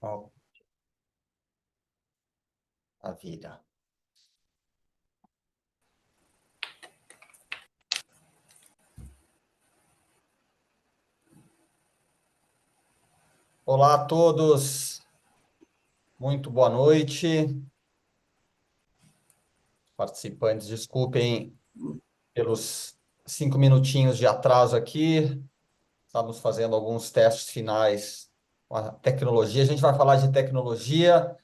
Ó, a vida. Olá a todos, muito boa noite. Participantes, desculpem pelos 5 minutinhos de atraso aqui. Estamos fazendo alguns testes finais com a tecnologia. A gente vai falar de tecnologia,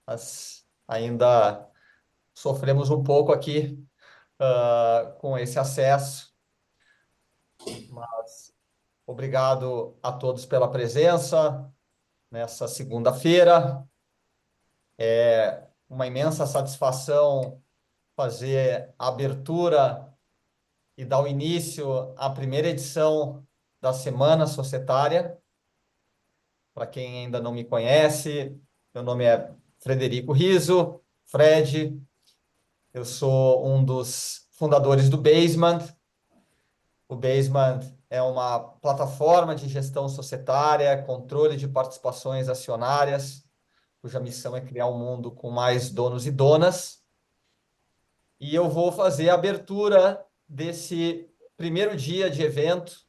mas ainda sofremos um pouco aqui com esse acesso. Mas obrigado a todos pela presença nessa segunda-feira. É uma imensa satisfação fazer a abertura e dar o início à primeira edição da Semana Societária. Para quem ainda não me conhece, meu nome é Frederico Riso, Fred. Eu sou um dos fundadores do Basement. O Basement é uma plataforma de gestão societária, controle de participações acionárias, cuja missão é criar um mundo com mais donos e donas. E eu vou fazer a abertura desse primeiro dia de evento,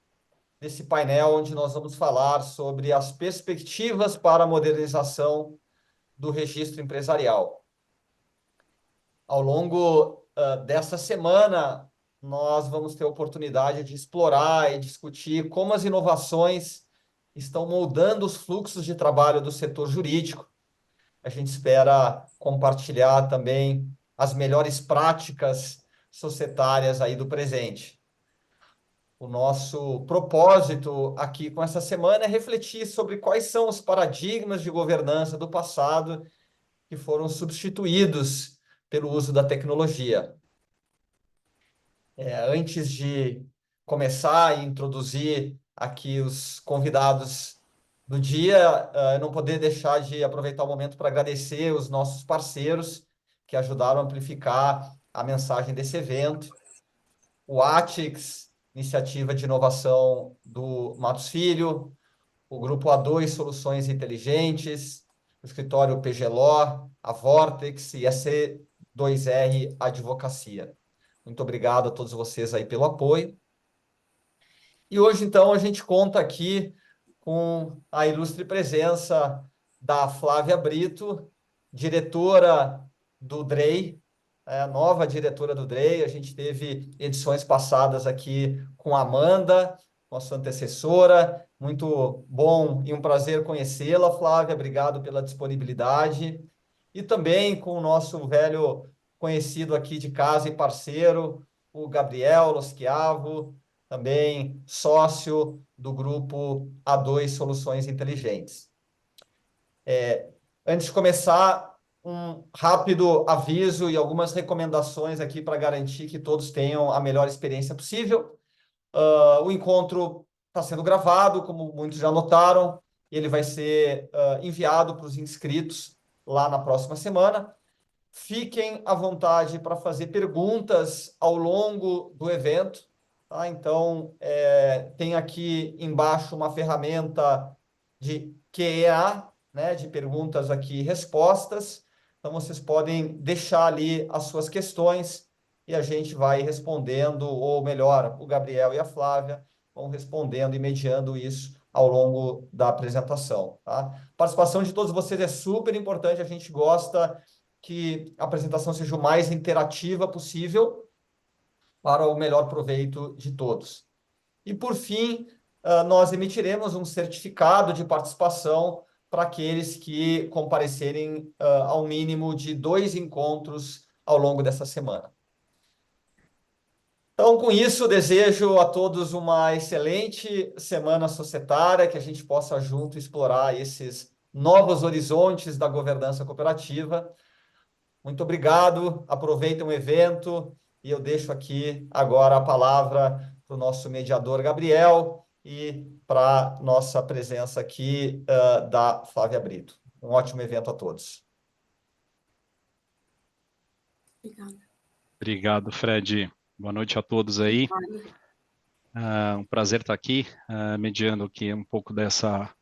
desse painel onde nós vamos falar sobre as perspectivas para a modernização do registro empresarial. Ao longo dessa semana, nós vamos ter a oportunidade de explorar e discutir como as inovações estão moldando os fluxos de trabalho do setor jurídico. A gente espera compartilhar também as melhores práticas societárias aí do presente. O nosso propósito aqui com essa semana é refletir sobre quais são os paradigmas de governança do passado que foram substituídos pelo uso da tecnologia. Antes de começar e introduzir aqui os convidados do dia, eu não poder deixar de aproveitar o momento para agradecer os nossos parceiros que ajudaram a amplificar a mensagem desse evento. O ATIX, Iniciativa de Inovação do Matos Filho, o Grupo A2 Soluções Inteligentes, o Escritório PGLO, a Vortex e a C2R Advocacia. Muito obrigado a todos vocês aí pelo apoio. E hoje, então, a gente conta aqui com a ilustre presença da Flávia Brito, diretora do DREI, a nova diretora do DREI. A gente teve edições passadas aqui com a Amanda, nossa antecessora. Muito bom e um prazer conhecê-la, Flávia. Obrigado pela disponibilidade. E também com o nosso velho conhecido aqui de casa e parceiro, o Gabriel Loschiavo, também sócio do grupo A2 Soluções Inteligentes. Antes de começar, um rápido aviso e algumas recomendações aqui para garantir que todos tenham a melhor experiência possível. O encontro está sendo gravado, como muitos já notaram, e ele vai ser enviado para os inscritos lá na próxima semana. Fiquem à vontade para fazer perguntas ao longo do evento. Tá? Então, tem aqui embaixo uma ferramenta de Q&A, né, de perguntas aqui e respostas. Então, vocês podem deixar ali as suas questões e a gente vai respondendo, ou melhor, o Gabriel e a Flávia vão respondendo e mediando isso ao longo da apresentação. Tá? A participação de todos vocês é super importante, a gente gosta que a apresentação seja o mais interativa possível para o melhor proveito de todos. E, por fim, nós emitiremos um certificado de participação para aqueles que comparecerem ao mínimo de 2 encontros ao longo dessa semana. Então, com isso, desejo a todos uma excelente semana societária, que a gente possa junto explorar esses novos horizontes da governança cooperativa. Muito obrigado, aproveitem o evento e eu deixo aqui agora a palavra para o nosso mediador Gabriel e para a nossa presença aqui da Flávia Brito. Um ótimo evento a todos. Obrigado, Fred. Boa noite a todos aí. Um prazer estar aqui, mediando aqui um pouco dessa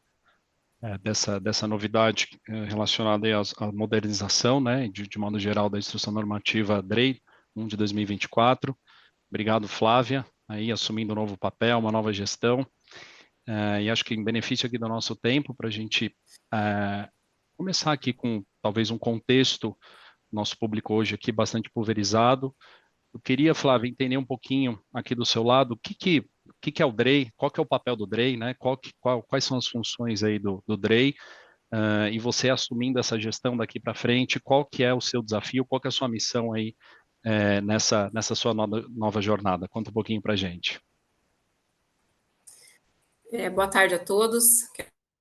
dessa novidade relacionada aí à modernização, né, de modo geral, da Instrução Normativa DREI 1 de 2024. Obrigado, Flávia, aí assumindo um novo papel, uma nova gestão, e acho que em benefício aqui do nosso tempo, para a gente começar aqui com talvez um contexto, nosso público hoje aqui bastante pulverizado. Eu queria, Flávia, entender um pouquinho aqui do seu lado, o que é o DREI, qual que é o papel do DREI, né? Quais são as funções aí do DREI, e você assumindo essa gestão daqui para frente, qual que é o seu desafio, qual que é a sua missão aí nessa sua nova jornada? Conta um pouquinho para a gente. Boa tarde a todos.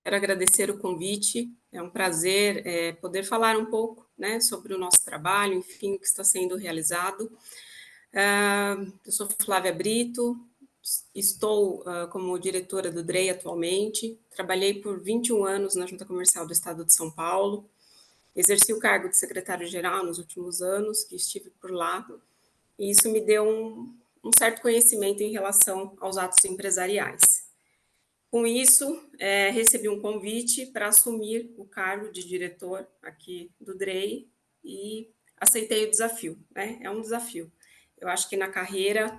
Quero agradecer o convite. É um prazer poder falar um pouco, né, sobre o nosso trabalho, enfim, o que está sendo realizado. Eu sou Flávia Brito, estou como diretora do DREI atualmente. Trabalhei por 21 anos na Junta Comercial do Estado de São Paulo. Exerci o cargo de secretário-geral nos últimos anos que estive por lá. E isso me deu um certo conhecimento em relação aos atos empresariais. Com isso, recebi um convite para assumir o cargo de diretor aqui do DREI e aceitei o desafio, né? É um desafio. Eu acho que na carreira,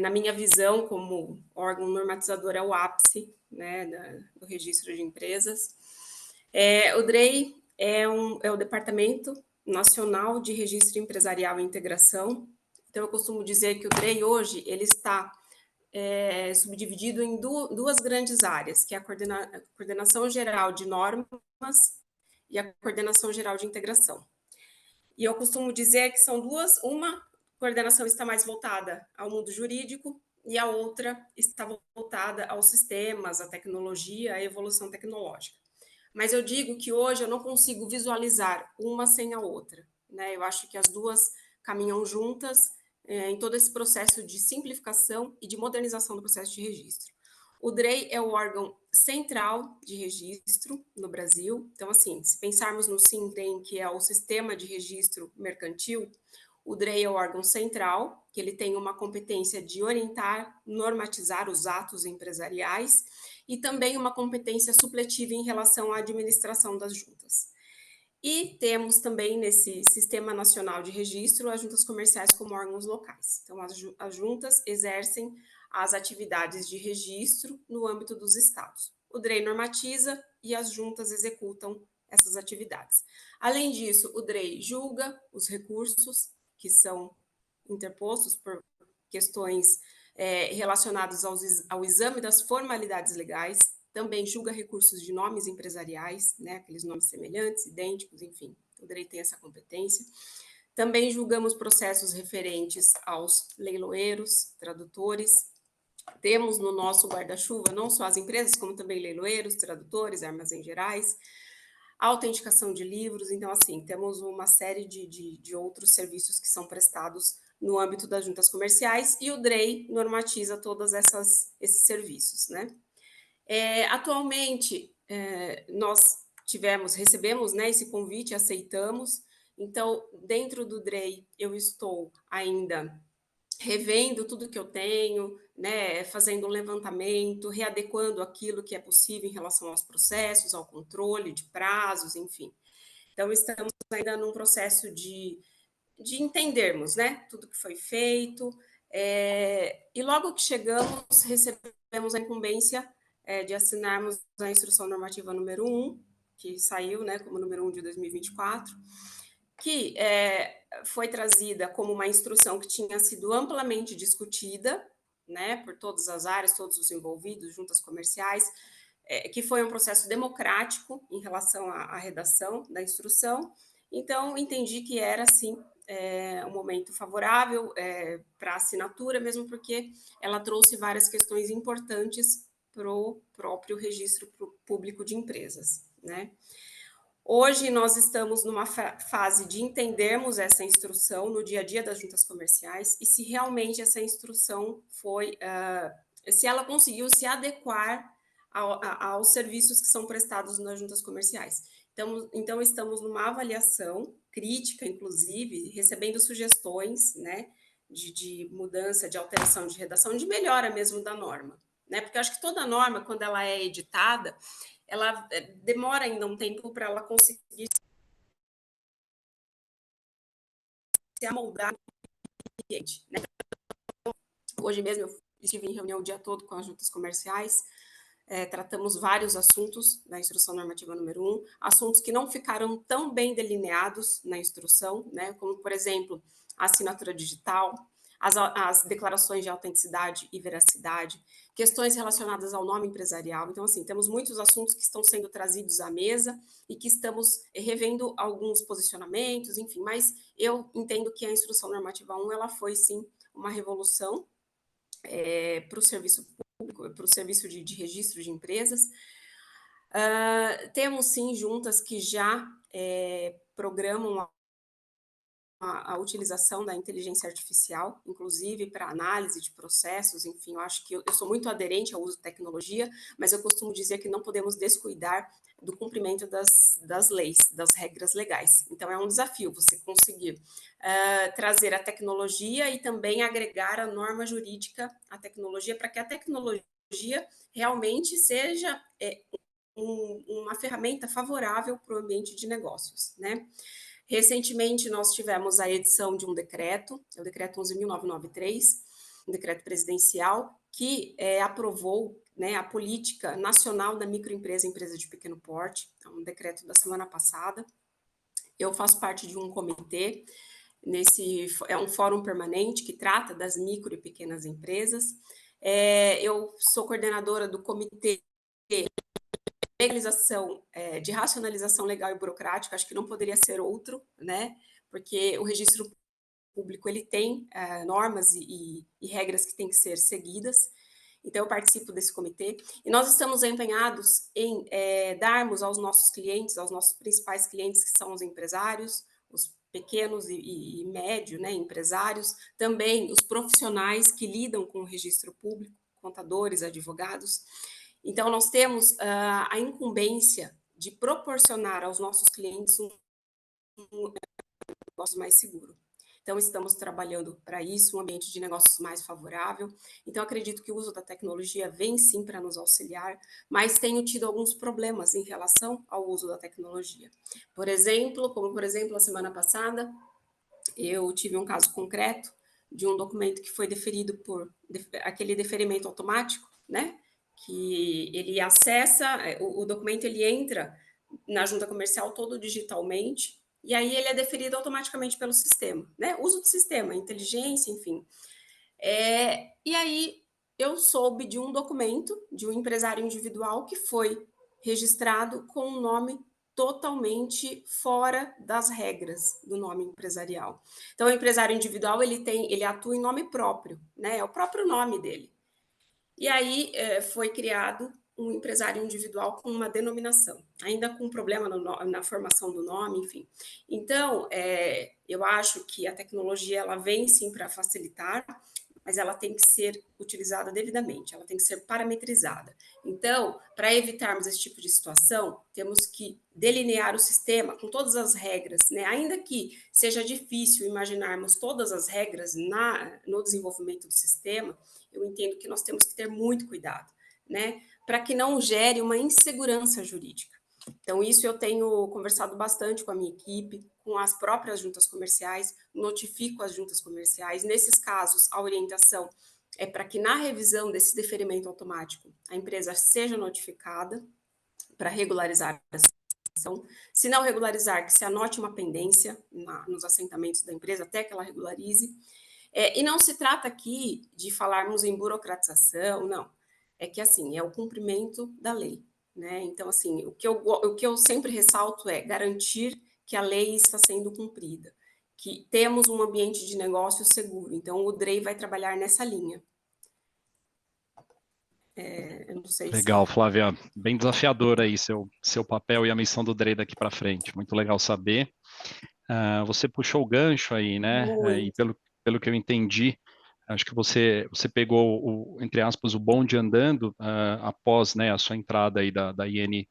na minha visão como órgão normatizador, é o ápice, né, do registro de empresas. O DREI é o Departamento Nacional de Registro Empresarial e Integração. Então, eu costumo dizer que o DREI hoje ele está subdividido em duas grandes áreas, que é a coordenação geral de normas e a coordenação geral de integração. E eu costumo dizer que são uma coordenação está mais voltada ao mundo jurídico e a outra está voltada aos sistemas, à tecnologia, à evolução tecnológica. Mas eu digo que hoje eu não consigo visualizar uma sem a outra, né? Eu acho que as duas caminham juntas em todo esse processo de simplificação e de modernização do processo de registro. O DREI é o órgão central de registro no Brasil. Então, assim, se pensarmos no SINDREM, que é o Sistema de Registro Mercantil, o DREI é o órgão central, que ele tem uma competência de orientar, normatizar os atos empresariais e também uma competência supletiva em relação à administração das juntas. E temos também nesse Sistema Nacional de Registro as juntas comerciais como órgãos locais. Então, as juntas exercem as atividades de registro no âmbito dos estados. O DREI normatiza e as juntas executam essas atividades. Além disso, o DREI julga os recursos que são interpostos por questões relacionadas ao exame das formalidades legais, também julga recursos de nomes empresariais, né, aqueles nomes semelhantes, idênticos, enfim, o DREI tem essa competência. Também julgamos processos referentes aos leiloeiros, tradutores. Temos no nosso guarda-chuva não só as empresas, como também leiloeiros, tradutores, armazéns gerais, autenticação de livros. Então, assim, temos uma série de outros serviços que são prestados no âmbito das juntas comerciais e o DREI normatiza todos esses serviços, né? Atualmente, nós recebemos, né, esse convite, aceitamos. Então, dentro do DREI, eu estou ainda revendo tudo que eu tenho, né, fazendo um levantamento, readequando aquilo que é possível em relação aos processos, ao controle de prazos, enfim. Então, estamos ainda num processo de entendermos, né, tudo que foi feito, e logo que chegamos, recebemos a incumbência de assinarmos a Instrução Normativa número 1, que saiu, né, como número 1 de 2024, que foi trazida como uma instrução que tinha sido amplamente discutida, né, por todas as áreas, todos os envolvidos, juntas comerciais, que foi um processo democrático em relação à redação da instrução. Então, entendi que era, sim, um momento favorável para a assinatura, mesmo porque ela trouxe várias questões importantes para o próprio registro público de empresas, né? Hoje nós estamos numa fase de entendermos essa instrução no dia a dia das juntas comerciais e se realmente essa instrução se ela conseguiu se adequar aos serviços que são prestados nas juntas comerciais. Então estamos numa avaliação crítica, inclusive, recebendo sugestões, né, de mudança, de alteração de redação, de melhora mesmo da norma, né? Porque eu acho que toda norma, quando ela é editada, ela demora ainda um tempo para ela conseguir se amoldar no ambiente, né? Hoje mesmo eu estive em reunião o dia todo com as juntas comerciais, tratamos vários assuntos da instrução normativa número 1, assuntos que não ficaram tão bem delineados na instrução, né, como, por exemplo, a assinatura digital, as declarações de autenticidade e veracidade, questões relacionadas ao nome empresarial. Então, assim, temos muitos assuntos que estão sendo trazidos à mesa e que estamos revendo alguns posicionamentos, enfim, mas eu entendo que a instrução normativa 1, ela foi, sim, uma revolução para o serviço público, para o serviço de registro de empresas. Temos, sim, juntas que já programam a utilização da inteligência artificial, inclusive para análise de processos, enfim, eu acho que eu sou muito aderente ao uso de tecnologia, mas eu costumo dizer que não podemos descuidar do cumprimento das leis, das regras legais. Então, é um desafio você conseguir trazer a tecnologia e também agregar a norma jurídica à tecnologia, para que a tecnologia realmente seja uma ferramenta favorável para o ambiente de negócios, né? Recentemente, nós tivemos a edição de um decreto, é o decreto 11.993, um decreto presidencial, que aprovou, né, a política nacional da microempresa e empresa de pequeno porte, é um decreto da semana passada. Eu faço parte de um comitê, é um fórum permanente que trata das micro e pequenas empresas. Eu sou coordenadora do comitê legalização, de racionalização legal e burocrática, acho que não poderia ser outro, né? Porque o registro público ele tem normas e regras que têm que ser seguidas. Então, eu participo desse comitê e nós estamos empenhados em darmos aos nossos clientes, aos nossos principais clientes, que são os empresários, os pequenos e médio, né, empresários, também os profissionais que lidam com o registro público, contadores, advogados. Então, nós temos a incumbência de proporcionar aos nossos clientes um negócio mais seguro. Então, estamos trabalhando para isso, um ambiente de negócios mais favorável. Então, acredito que o uso da tecnologia vem sim para nos auxiliar, mas tenho tido alguns problemas em relação ao uso da tecnologia. Por exemplo, a semana passada, eu tive um caso concreto de um documento que foi deferido por aquele deferimento automático, né? Que ele acessa, o documento ele entra na junta comercial todo digitalmente, e aí ele é deferido automaticamente pelo sistema, né? Uso do sistema, inteligência, enfim. E aí eu soube de um documento de um empresário individual que foi registrado com um nome totalmente fora das regras do nome empresarial. Então, o empresário individual ele atua em nome próprio, né? É o próprio nome dele. E aí foi criado um empresário individual com uma denominação, ainda com problema na formação do nome, enfim. Então, eu acho que a tecnologia ela vem sim para facilitar, mas ela tem que ser utilizada devidamente, ela tem que ser parametrizada. Então, para evitarmos esse tipo de situação, temos que delinear o sistema com todas as regras, né? Ainda que seja difícil imaginarmos todas as regras no desenvolvimento do sistema, eu entendo que nós temos que ter muito cuidado, né? Para que não gere uma insegurança jurídica. Então, isso eu tenho conversado bastante com a minha equipe, com as próprias juntas comerciais, notifico as juntas comerciais. Nesses casos, a orientação é para que na revisão desse deferimento automático, a empresa seja notificada para regularizar a situação. Se não regularizar, que se anote uma pendência nos assentamentos da empresa até que ela regularize. E não se trata aqui de falarmos em burocratização, não. É que, assim, é o cumprimento da lei, né? Então, assim, o que eu sempre ressalto é garantir que a lei está sendo cumprida, que temos um ambiente de negócio seguro. Então, o DREI vai trabalhar nessa linha. Eu não sei Legal, se... Flávia. Bem desafiador aí seu papel e a missão do DREI daqui para frente. Muito legal saber. Você puxou o gancho aí, né? E pelo que eu entendi, acho que você pegou, entre aspas, o bonde andando após, né, a sua entrada aí da IN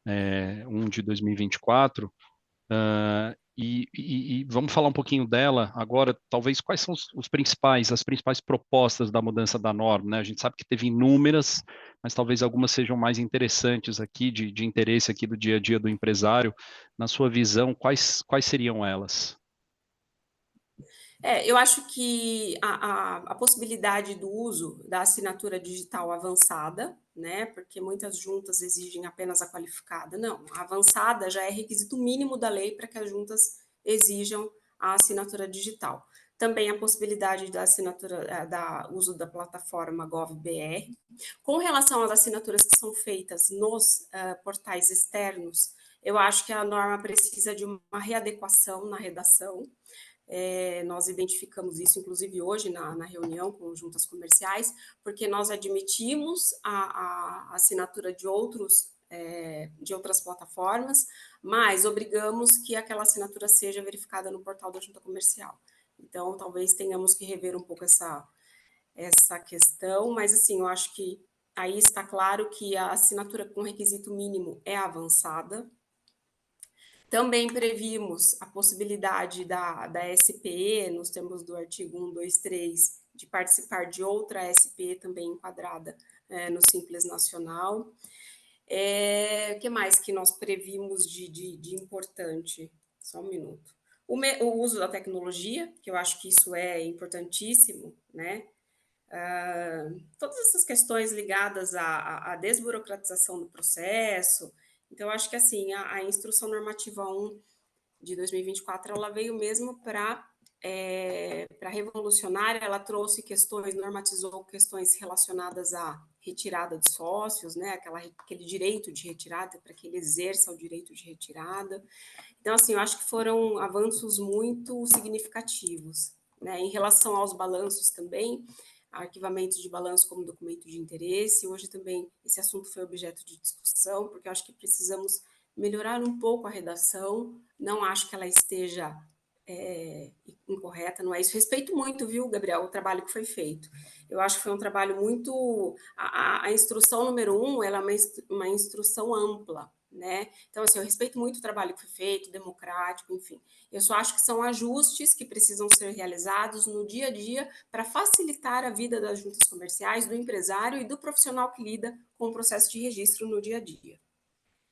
1 de 2024. E vamos falar um pouquinho dela agora, talvez quais são as principais propostas da mudança da norma, né? A gente sabe que teve inúmeras, mas talvez algumas sejam mais interessantes aqui, de interesse aqui do dia a dia do empresário. Na sua visão, quais seriam elas? Eu acho que a possibilidade do uso da assinatura digital avançada, né? Porque muitas juntas exigem apenas a qualificada. Não, a avançada já é requisito mínimo da lei para que as juntas exijam a assinatura digital. Também a possibilidade da assinatura, da uso da plataforma GovBR. Com relação às assinaturas que são feitas nos portais externos, eu acho que a norma precisa de uma readequação na redação. Nós identificamos isso, inclusive, hoje na reunião com juntas comerciais, porque nós admitimos a assinatura de outras plataformas, mas obrigamos que aquela assinatura seja verificada no portal da junta comercial. Então, talvez tenhamos que rever um pouco essa questão, mas, assim, eu acho que aí está claro que a assinatura com requisito mínimo é avançada. Também previmos a possibilidade da SPE, nos termos do artigo 123, de participar de outra SPE também enquadrada no Simples Nacional. O que mais que nós previmos de importante? Só um minuto. O uso da tecnologia, que eu acho que isso é importantíssimo, né? Todas essas questões ligadas à desburocratização do processo. Então, acho que assim, a Instrução Normativa 1 de 2024, ela veio mesmo para revolucionar, ela trouxe questões, normatizou questões relacionadas à retirada de sócios, né, aquele direito de retirada, para que ele exerça o direito de retirada. Então, assim, eu acho que foram avanços muito significativos, né, em relação aos balanços também, arquivamento de balanço como documento de interesse. Hoje também esse assunto foi objeto de discussão, porque eu acho que precisamos melhorar um pouco a redação. Não acho que ela esteja incorreta, não é isso. Respeito muito, viu, Gabriel, o trabalho que foi feito. Eu acho que foi um trabalho muito... A instrução número 1, ela é uma instrução ampla, né? Então, assim, eu respeito muito o trabalho que foi feito, democrático, enfim. Eu só acho que são ajustes que precisam ser realizados no dia a dia para facilitar a vida das juntas comerciais, do empresário e do profissional que lida com o processo de registro no dia a dia.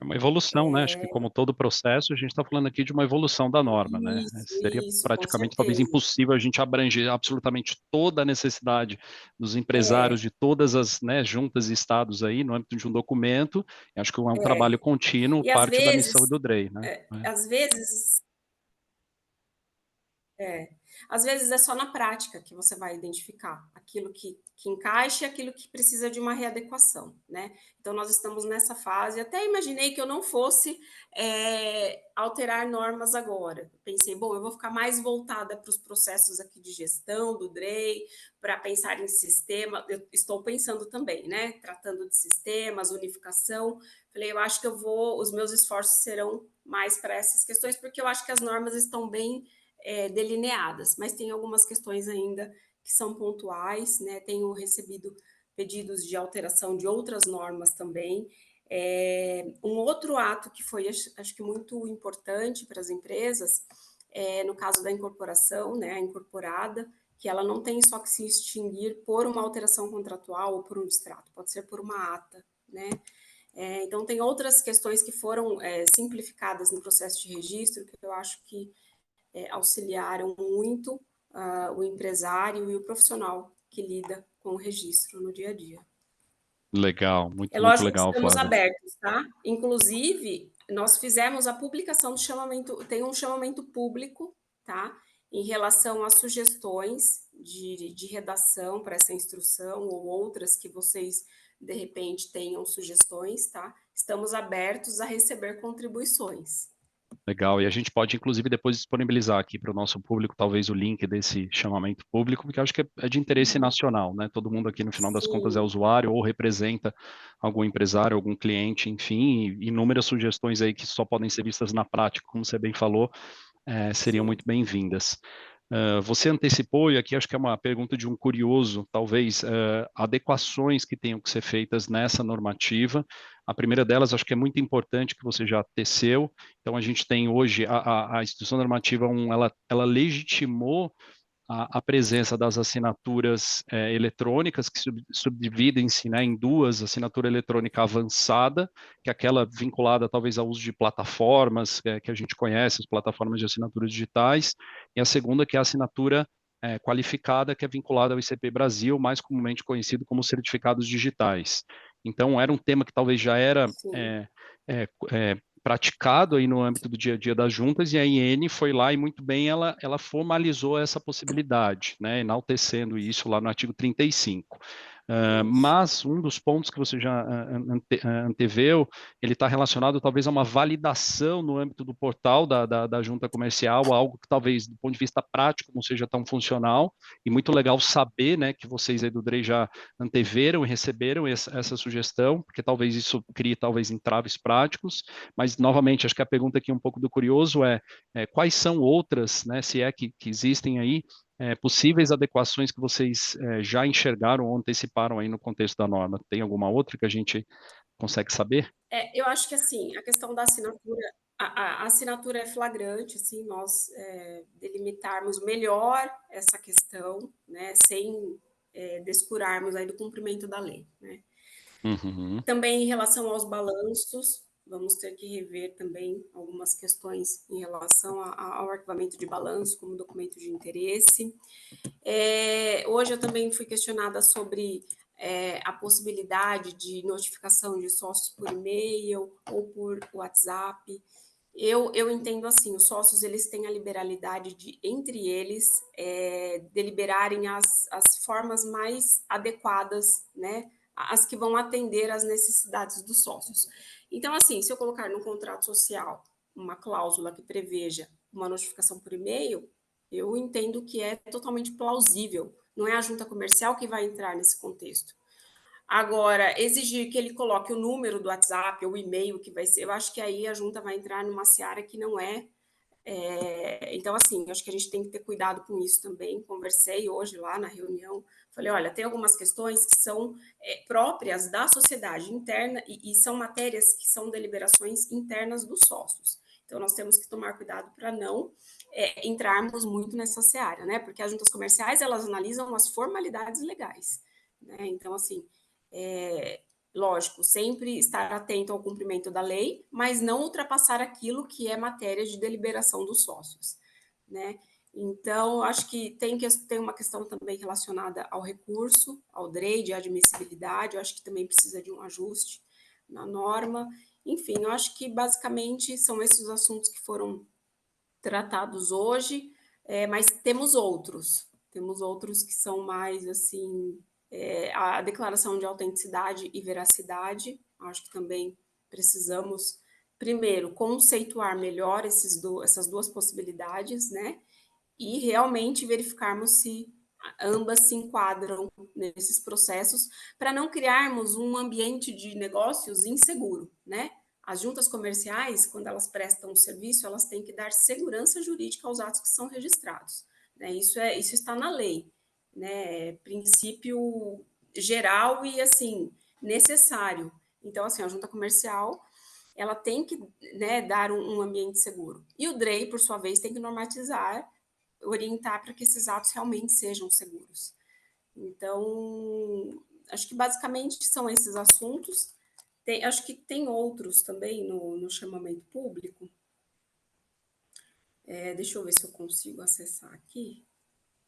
É uma evolução, né? Acho que como todo processo, a gente está falando aqui de uma evolução da norma, né? Seria Isso, com praticamente talvez certeza. impossível a gente abranger absolutamente toda a necessidade dos empresários de todas as, né, juntas e estados aí no âmbito de um documento. Eu acho que é um trabalho contínuo, E parte da missão do DREI, né? às vezes às vezes é só na prática que você vai identificar aquilo que encaixa e aquilo que precisa de uma readequação, né? Então, nós estamos nessa fase. Até imaginei que eu não fosse alterar normas agora. Pensei, bom, eu vou ficar mais voltada para os processos aqui de gestão do DREI, para pensar em sistema. Eu estou pensando também, né? Tratando de sistemas, unificação. Falei, eu acho que os meus esforços serão mais para essas questões, porque eu acho que as normas estão bem delineadas, mas tem algumas questões ainda que são pontuais, né? Tenho recebido pedidos de alteração de outras normas também. Um outro ato que foi, acho que muito importante para as empresas, no caso da incorporação, né? A incorporada, que ela não tem só que se extinguir por uma alteração contratual ou por um distrato, pode ser por uma ata, né? Então, tem outras questões que foram simplificadas no processo de registro, que eu acho que auxiliaram muito o empresário e o profissional que lida com o registro no dia a dia. Legal, É muito lógico que legal, estamos Flávia. abertos, tá? Inclusive, nós fizemos a publicação do chamamento, tem um chamamento público, tá? Em relação a sugestões de redação para essa instrução ou outras que vocês, de repente, tenham sugestões, tá? Estamos abertos a receber contribuições. Legal, e a gente pode, inclusive, depois disponibilizar aqui para o nosso público, talvez o link desse chamamento público, porque eu acho que é de interesse nacional, né? Todo mundo aqui, no final das contas, é Sim. usuário ou representa algum empresário, algum cliente, enfim, e inúmeras sugestões aí que só podem ser vistas na prática, como você bem falou, seriam Sim. muito bem-vindas. Você antecipou, e aqui acho que é uma pergunta de um curioso, talvez, adequações que tenham que ser feitas nessa normativa. A primeira delas, acho que é muito importante, que você já teceu. Então, a gente tem hoje, a instituição normativa 1, ela legitimou a presença das assinaturas eletrônicas, que subdividem-se, né, em duas: assinatura eletrônica avançada, que é aquela vinculada talvez ao uso de plataformas que a gente conhece, as plataformas de assinaturas digitais, e a segunda, que é a assinatura qualificada, que é vinculada ao ICP Brasil, mais comumente conhecido como certificados digitais. Então, era um tema que talvez já era Sim. praticado aí no âmbito do dia a dia das juntas, e a IN foi lá e muito bem ela formalizou essa possibilidade, né, enaltecendo isso lá no artigo 35. Isso. Mas um dos pontos que você já anteveu, ele está relacionado talvez a uma validação no âmbito do portal da junta comercial, algo que talvez do ponto de vista prático não seja tão funcional, e muito legal saber, né, que vocês aí do DREI já anteveram e receberam essa sugestão, porque talvez isso crie talvez entraves práticos. Mas, novamente, acho que a pergunta aqui um pouco do curioso quais são outras, né, se é que existem aí, possíveis adequações que vocês já enxergaram ou anteciparam aí no contexto da norma? Tem alguma outra que a gente consegue saber? Eu acho que, assim, a questão da assinatura, a assinatura é flagrante, assim, nós delimitarmos melhor essa questão, né, sem descurarmos aí do cumprimento da lei, né. Uhum. Também em relação aos balanços, vamos ter que rever também algumas questões em relação ao arquivamento de balanço como documento de interesse. Hoje eu também fui questionada sobre a possibilidade de notificação de sócios por e-mail ou por WhatsApp. Eu entendo assim, os sócios eles têm a liberalidade de, entre eles, deliberarem as formas mais adequadas, né, as que vão atender às necessidades dos sócios. Então, assim, se eu colocar no contrato social uma cláusula que preveja uma notificação por e-mail, eu entendo que é totalmente plausível. Não é a junta comercial que vai entrar nesse contexto. Agora, exigir que ele coloque o número do WhatsApp ou o e-mail que vai ser, eu acho que aí a junta vai entrar numa seara que não é. Então, assim, eu acho que a gente tem que ter cuidado com isso também. Conversei hoje lá na reunião, falei, olha, tem algumas questões que são próprias da sociedade interna e são matérias que são deliberações internas dos sócios. Então, nós temos que tomar cuidado para não entrarmos muito nessa seara, né? Porque as juntas comerciais, elas analisam as formalidades legais, né? Então, assim, lógico, sempre estar atento ao cumprimento da lei, mas não ultrapassar aquilo que é matéria de deliberação dos sócios, né? Então, acho que tem uma questão também relacionada ao recurso, ao DREI, de admissibilidade, eu acho que também precisa de um ajuste na norma. Enfim, eu acho que basicamente são esses os assuntos que foram tratados hoje, mas temos outros que são mais, assim, a declaração de autenticidade e veracidade, acho que também precisamos, primeiro, conceituar melhor essas duas possibilidades, né, e realmente verificarmos se ambas se enquadram nesses processos, para não criarmos um ambiente de negócios inseguro, né? As juntas comerciais, quando elas prestam um serviço, elas têm que dar segurança jurídica aos atos que são registrados, né? Isso está na lei, né? É princípio geral e, assim, necessário. Então, assim, a junta comercial, ela tem que, né, dar um ambiente seguro. E o DREI, por sua vez, tem que normatizar, orientar para que esses atos realmente sejam seguros. Então, acho que basicamente são esses assuntos. Acho que tem outros também no chamamento público. Deixa eu ver se eu consigo acessar aqui.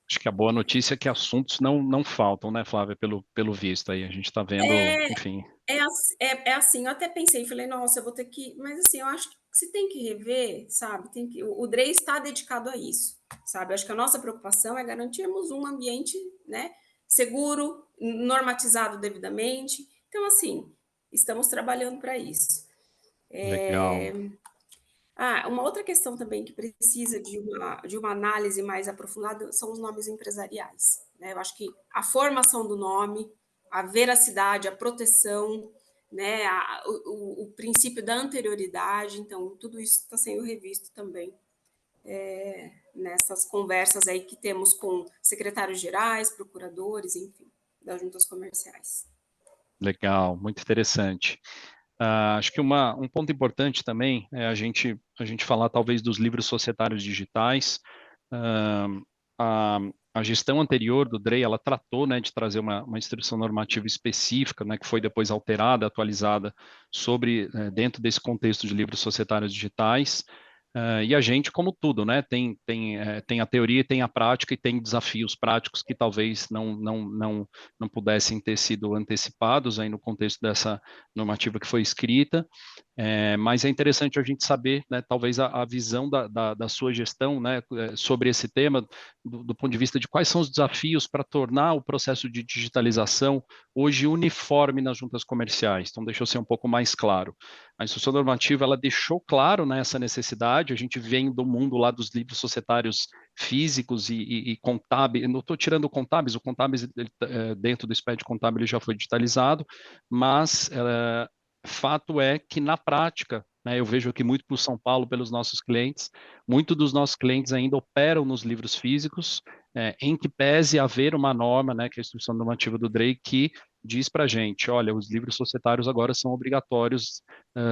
Acho que a boa notícia é que assuntos não faltam, né, Flávia, pelo visto aí. A gente está vendo, enfim. Assim, eu até pensei, falei, nossa, eu vou ter que. Mas assim, eu acho que se tem que rever, sabe? O DREI está dedicado a isso, sabe? Eu acho que a nossa preocupação é garantirmos um ambiente, né, seguro, normatizado devidamente. Então, assim, estamos trabalhando para isso. Legal. Uma outra questão também que precisa de uma análise mais aprofundada são os nomes empresariais, né? Eu acho que a formação do nome, a veracidade, a proteção, né? O princípio da anterioridade, então tudo isso está sendo revisto também nessas conversas aí que temos com secretários gerais, procuradores, enfim, das juntas comerciais. Legal, muito interessante. Acho que um ponto importante também é a gente falar talvez dos livros societários digitais. Ah, a, a gestão anterior do DREI, ela tratou, né, de trazer uma instrução normativa específica, né, que foi depois alterada, atualizada sobre dentro desse contexto de livros societários digitais. E a gente, como tudo, né, tem a teoria, tem a prática e tem desafios práticos que talvez não pudessem ter sido antecipados aí no contexto dessa normativa que foi escrita. Mas é interessante a gente saber, né, talvez a visão da sua gestão, né, sobre esse tema, do ponto de vista de quais são os desafios para tornar o processo de digitalização hoje uniforme nas juntas comerciais. Então, deixa eu ser um pouco mais claro. A instrução normativa, ela deixou claro, né, essa necessidade. A gente vem do mundo lá dos livros societários físicos e contábeis. Não estou tirando o contábeis dentro do SPED contábil ele já foi digitalizado, mas fato é que na prática, né, eu vejo aqui muito para São Paulo pelos nossos clientes, muitos dos nossos clientes ainda operam nos livros físicos, em que pese haver uma norma, né, que é a instrução normativa do DREI, que diz para a gente, olha, os livros societários agora são obrigatórios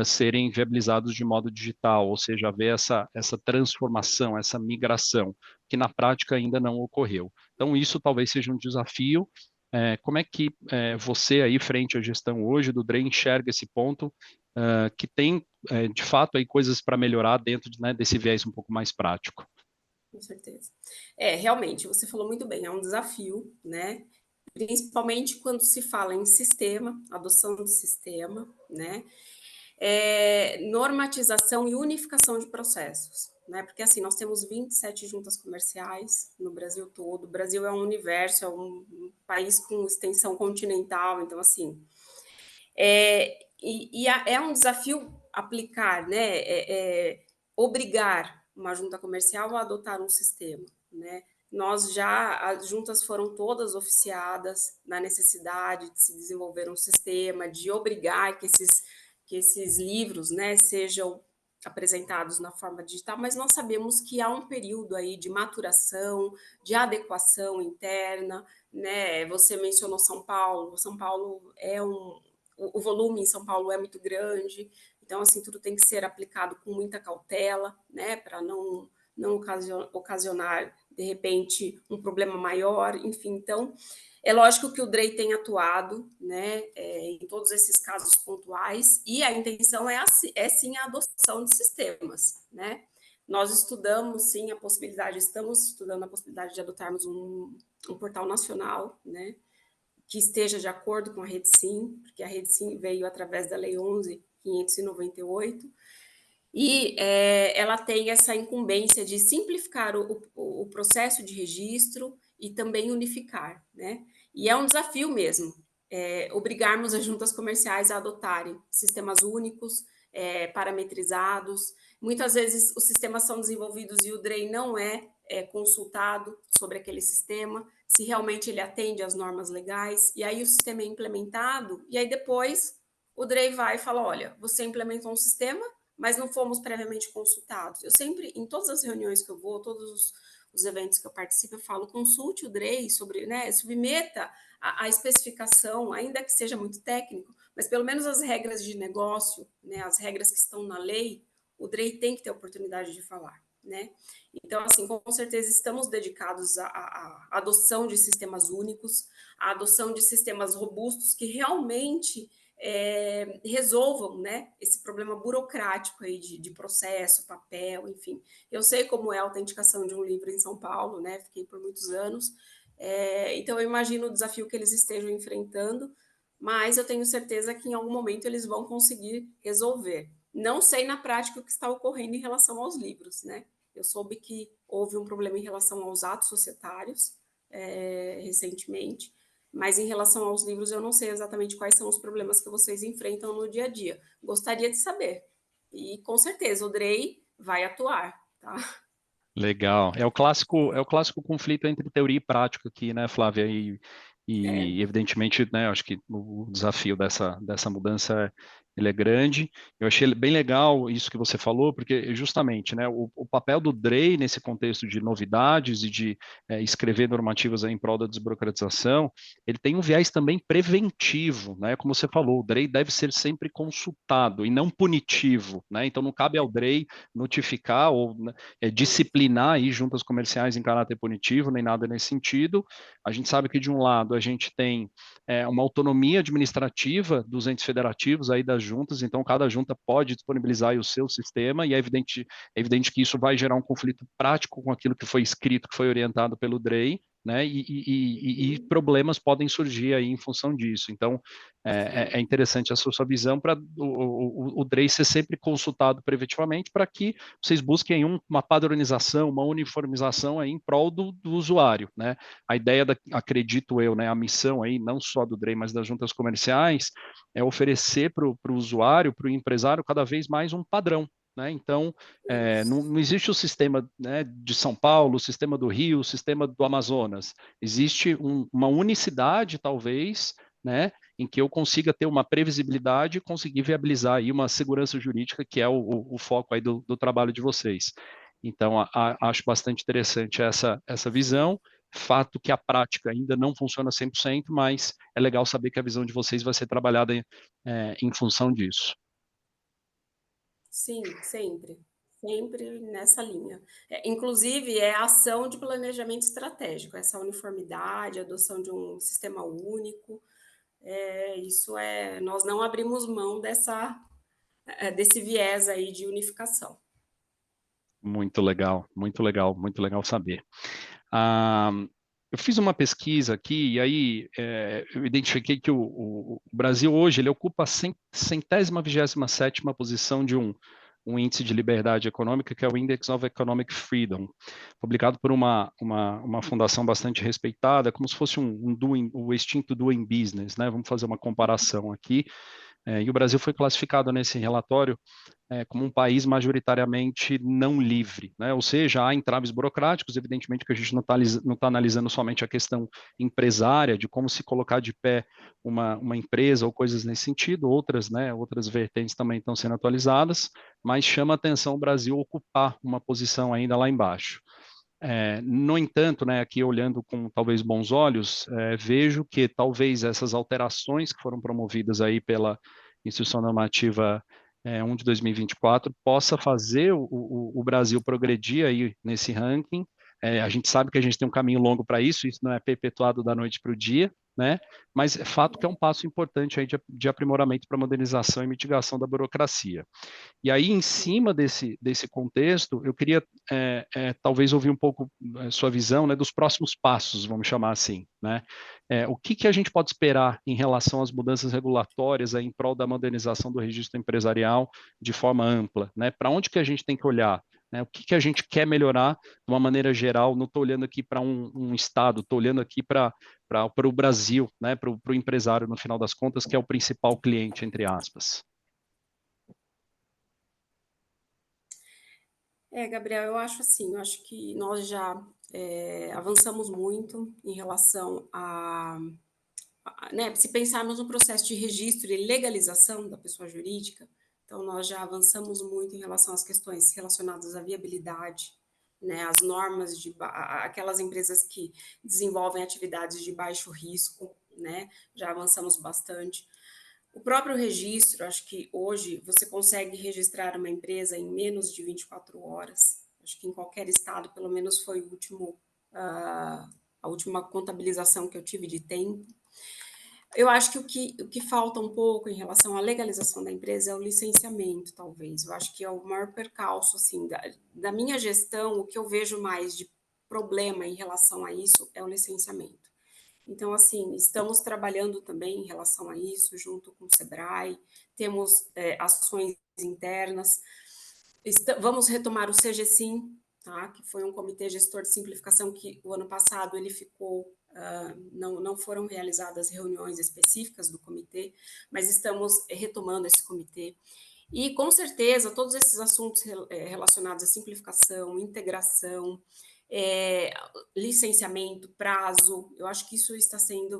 serem viabilizados de modo digital, ou seja, haver essa transformação, essa migração, que na prática ainda não ocorreu. Então, isso talvez seja um desafio. Como é que você aí, frente à gestão hoje do DREI, enxerga esse ponto que tem, de fato, aí coisas para melhorar dentro né, desse viés um pouco mais prático? Com certeza. Realmente, você falou muito bem, é um desafio, né? Principalmente quando se fala em sistema, adoção de sistema, né? Normatização e unificação de processos, né? Porque assim, nós temos 27 juntas comerciais no Brasil todo. O Brasil é um universo, é um país com extensão continental, então assim, é um desafio aplicar, né? Obrigar uma junta comercial a adotar um sistema, né? As juntas foram todas oficiadas na necessidade de se desenvolver um sistema, de obrigar que esses livros, né, sejam apresentados na forma digital, mas nós sabemos que há um período aí de maturação, de adequação interna, né? Você mencionou São Paulo. São Paulo o volume em São Paulo é muito grande, então assim tudo tem que ser aplicado com muita cautela, né, para não ocasionar de repente um problema maior, enfim. Então é lógico que o DREI tem atuado, né, em todos esses casos pontuais, e a intenção sim a adoção de sistemas, né? Nós estamos estudando a possibilidade de adotarmos um portal nacional, né, que esteja de acordo com a Rede Sim, porque a Rede Sim veio através da Lei 11.598, e ela tem essa incumbência de simplificar o processo de registro e também unificar, né? E é um desafio mesmo, obrigarmos as juntas comerciais a adotarem sistemas únicos, parametrizados. Muitas vezes os sistemas são desenvolvidos e o DREI não é consultado sobre aquele sistema, se realmente ele atende às normas legais, e aí o sistema é implementado, e aí depois o DREI vai e fala, olha, você implementou um sistema, mas não fomos previamente consultados. Eu sempre, em todas as reuniões que eu vou, todos os eventos que eu participo, eu falo, consulte o DREI sobre, né, submeta a especificação, ainda que seja muito técnico, mas pelo menos as regras de negócio, né, as regras que estão na lei, o DREI tem que ter oportunidade de falar, né? Então, assim, com certeza estamos dedicados à adoção de sistemas únicos, à adoção de sistemas robustos que realmente resolvam, né, esse problema burocrático aí de processo, papel, enfim. Eu sei como é a autenticação de um livro em São Paulo, né? Fiquei por muitos anos. Então, eu imagino o desafio que eles estejam enfrentando, mas eu tenho certeza que em algum momento eles vão conseguir resolver. Não sei na prática o que está ocorrendo em relação aos livros, né? Eu soube que houve um problema em relação aos atos societários recentemente, mas em relação aos livros eu não sei exatamente quais são os problemas que vocês enfrentam no dia a dia. Gostaria de saber. E com certeza o DREI vai atuar, tá? Legal. É o clássico conflito entre teoria e prática aqui, né, Flávia? E evidentemente, né, acho que o desafio dessa mudança ele é grande. Eu achei bem legal isso que você falou, porque justamente, né, o papel do DREI nesse contexto de novidades e de escrever normativas aí em prol da desburocratização, ele tem um viés também preventivo, né? Como você falou, o DREI deve ser sempre consultado e não punitivo, né? Então não cabe ao DREI notificar ou disciplinar aí juntas comerciais em caráter punitivo, nem nada nesse sentido. A gente sabe que de um lado a gente tem uma autonomia administrativa dos entes federativos aí das juntas, então cada junta pode disponibilizar o seu sistema e é evidente que isso vai gerar um conflito prático com aquilo que foi escrito, que foi orientado pelo DREI, né? E problemas podem surgir aí em função disso. Então, é interessante a sua visão para o DREI ser sempre consultado preventivamente para que vocês busquem uma padronização, uma uniformização aí em prol do usuário, né? A ideia, acredito eu, né, a missão aí, não só do DREI, mas das juntas comerciais, é oferecer para o usuário, para o empresário, cada vez mais um padrão. Né? Então, não existe o sistema, né, de São Paulo, o sistema do Rio, o sistema do Amazonas. Existe uma unicidade, talvez, né, em que eu consiga ter uma previsibilidade e conseguir viabilizar aí uma segurança jurídica, que é o foco aí do trabalho de vocês. Então, acho bastante interessante essa visão. Fato que a prática ainda não funciona 100%, mas é legal saber que a visão de vocês vai ser trabalhada em função disso. Sim, sempre. Sempre nessa linha. Inclusive, é a ação de planejamento estratégico, essa uniformidade, a adoção de um sistema único. Nós não abrimos mão desse viés aí de unificação. Muito legal, muito legal, muito legal saber. Ah, eu fiz uma pesquisa aqui e aí eu identifiquei que o Brasil hoje ele ocupa a 127ª posição de um índice de liberdade econômica, que é o Index of Economic Freedom, publicado por uma fundação bastante respeitada, como se fosse o extinto Doing Business, né? Vamos fazer uma comparação aqui. E o Brasil foi classificado nesse relatório como um país majoritariamente não livre, né? Ou seja, há entraves burocráticos, evidentemente que a gente não está analisando somente a questão empresária, de como se colocar de pé uma empresa ou coisas nesse sentido, outras vertentes também estão sendo atualizadas, mas chama a atenção o Brasil ocupar uma posição ainda lá embaixo. No entanto, né, aqui olhando com talvez bons olhos, vejo que talvez essas alterações que foram promovidas aí pela Instrução Normativa 1 de 2024 possa fazer o Brasil progredir aí nesse ranking. A gente sabe que a gente tem um caminho longo para isso não é perpetuado da noite para o dia, né? Mas é fato que é um passo importante aí de aprimoramento para modernização e mitigação da burocracia. E aí, em cima desse contexto, eu queria talvez ouvir um pouco sua visão, né, dos próximos passos, vamos chamar assim, né? O que a gente pode esperar em relação às mudanças regulatórias aí, em prol da modernização do registro empresarial de forma ampla, né? Para onde que a gente tem que olhar? Né? O que a gente quer melhorar de uma maneira geral? Não estou olhando aqui para um estado, estou olhando aqui para o Brasil, né? Para o empresário, no final das contas, que é o principal cliente, entre aspas. Gabriel, eu acho que nós já avançamos muito em relação né, se pensarmos no processo de registro e legalização da pessoa jurídica, então nós já avançamos muito em relação às questões relacionadas à viabilidade, né, as normas aquelas empresas que desenvolvem atividades de baixo risco, né, já avançamos bastante. O próprio registro, acho que hoje você consegue registrar uma empresa em menos de 24 horas. Acho que em qualquer estado, pelo menos foi a última contabilização que eu tive de tempo. Eu acho que o que falta um pouco em relação à legalização da empresa é o licenciamento, talvez. Eu acho que é o maior percalço, assim, da minha gestão, o que eu vejo mais de problema em relação a isso é o licenciamento. Então, assim, estamos trabalhando também em relação a isso, junto com o SEBRAE, temos ações internas, vamos retomar o CGSIM, tá? Que foi um comitê gestor de simplificação que o ano passado ele ficou, não foram realizadas reuniões específicas do comitê, mas estamos retomando esse comitê. E, com certeza, todos esses assuntos relacionados à simplificação, integração, licenciamento, prazo, eu acho que isso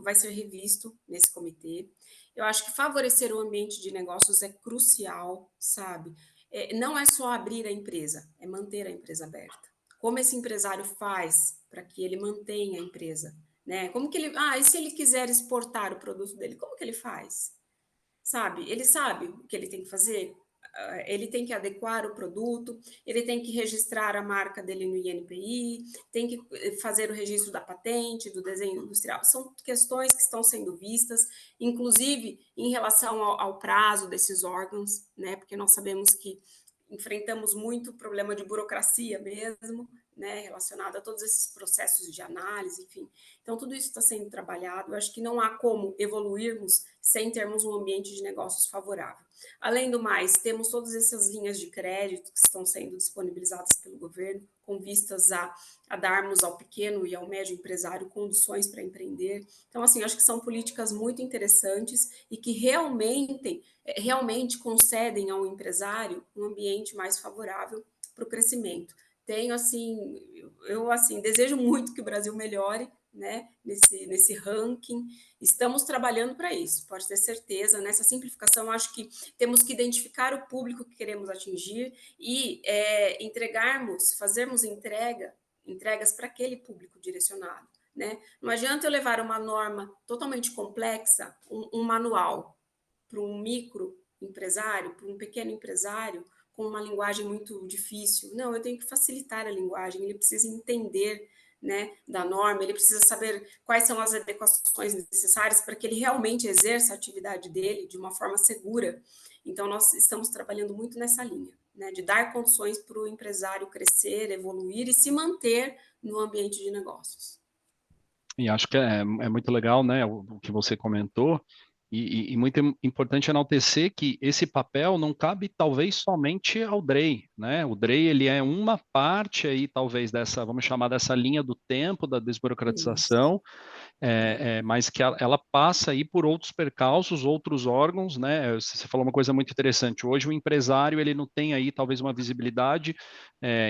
vai ser revisto nesse comitê. Eu acho que favorecer o ambiente de negócios é crucial, sabe? Não é só abrir a empresa, é manter a empresa aberta. Como esse empresário faz para que ele mantenha a empresa, né? Como que ele, e se ele quiser exportar o produto dele, como que ele faz? Sabe? Ele sabe o que ele tem que fazer? Ele tem que adequar o produto, ele tem que registrar a marca dele no INPI, tem que fazer o registro da patente, do desenho industrial. São questões que estão sendo vistas, inclusive em relação ao prazo desses órgãos, né? Porque nós sabemos que enfrentamos muito problema de burocracia mesmo, né, relacionado a todos esses processos de análise, enfim. Então, tudo isso está sendo trabalhado. Eu acho que não há como evoluirmos sem termos um ambiente de negócios favorável. Além do mais, temos todas essas linhas de crédito que estão sendo disponibilizadas pelo governo, com vistas a darmos ao pequeno e ao médio empresário condições para empreender. Então, assim, acho que são políticas muito interessantes e que realmente concedem ao empresário um ambiente mais favorável para o crescimento. Eu desejo muito que o Brasil melhore, né, nesse ranking. Estamos trabalhando para isso, pode ter certeza. Nessa simplificação, acho que temos que identificar o público que queremos atingir e fazermos entregas para aquele público direcionado, né? Não adianta eu levar uma norma totalmente complexa, um manual, para um micro empresário, para um pequeno empresário, com uma linguagem muito difícil. Não, eu tenho que facilitar a linguagem, ele precisa entender, né, da norma, ele precisa saber quais são as adequações necessárias para que ele realmente exerça a atividade dele de uma forma segura. Então, nós estamos trabalhando muito nessa linha, né, de dar condições para o empresário crescer, evoluir e se manter no ambiente de negócios. E acho que é muito legal, né, o que você comentou, e muito importante enaltecer que esse papel não cabe talvez somente ao DREI, né? O DREI, ele é uma parte aí talvez dessa, vamos chamar dessa linha do tempo da Isso. desburocratização, mas que ela passa aí por outros percalços, outros órgãos, né? Você falou uma coisa muito interessante. Hoje o empresário ele não tem aí talvez uma visibilidade,